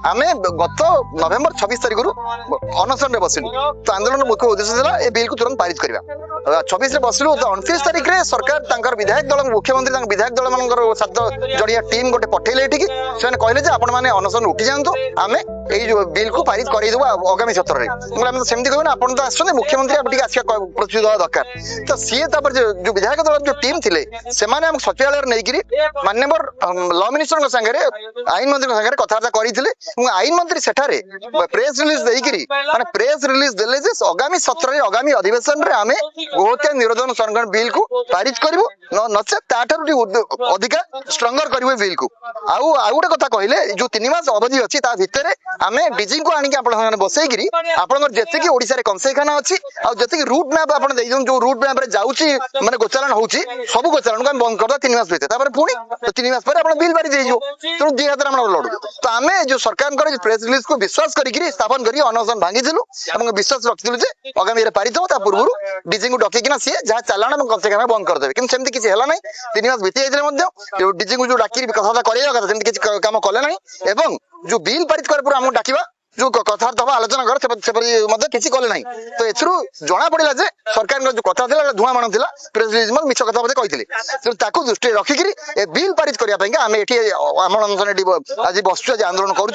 आमे गत नवेम्बर 26 तारिख अनशन बसिलु तो आंदोलन मुख्य उद्देश्य था ए बिल को तुरंत पारित करवा 26 बसिलु तो 29 तारिख रे सरकार विधायक दल मुख्यमंत्री विधायक दल मान 7 जड़िया टीम गोटे पठेले से कहले आपण मैंने अनशन उठी जातु आम जो बिल को पारित करदेबू आगामी सत्र में सेमती कहना आप तो आस मुख्यमंत्री आसिया प्रस्तुत हवा दरकार तो सी जो विधायक दल जो टीम थे से सचिवालय नहीं मान्यवर लॉ मिनिस्टर सागर आईन मंत्री सागर कथबार्ता करते आईन मंत्री सेठारे प्रेस रिलीज देकरी माने प्रेस रिलीज देले जे आगामी सत्र आगामी अधिवेशन रे आमे गोहत्या निरोधन संरक्षण बिल को पारित करिवो नचे ताठारु अधिका स्ट्रंगर करिवो बिल को आउ गोटे कथा कहले जो 3 मास अवधि अछि ता भितरे आमे डीजी को आनी आपण माने बसैकरी आपण जेतिकी ओडिसा रे कंसेखाना अछि आ जेतिकी रूट मैप आपण देइ जो रूट मैप रे जाउची माने गोचारण होउची सब गोचारण को हम बंद करदा 3 मास भितर तापर पुणी 3 मास पर आपण बिल बारी देइजो तो दी हाथ हम लड़ू तो आमे जो सरकार प्रेस रिलीज को विश्वास करी स्थापन करी अनशन भांगिलु और विश्वास रखिलु जे आगामी पारित हो पूर्व डीजी को डकिना सी जहाँ चालाण कंसेखाना बंद करदेवे कि सेमती किसी है ना 3 मास बीती जाते डीजी को जो डाक कथा कर किसी कम कले ना एवं जो बिल पारित कर पूरा आमको डाकिबा जो कथबार्ता हवा आलोचना कर किसी कले ना तो एथरू जना पड़ा जे सरकार जो कथा था धुआं माण था प्रेस रिलीज मिछ कथा बोधे कहते दृष्टि रखिकी बिल पारित करने आम ये आम अनशन आज बसु आज आंदोलन करूँ।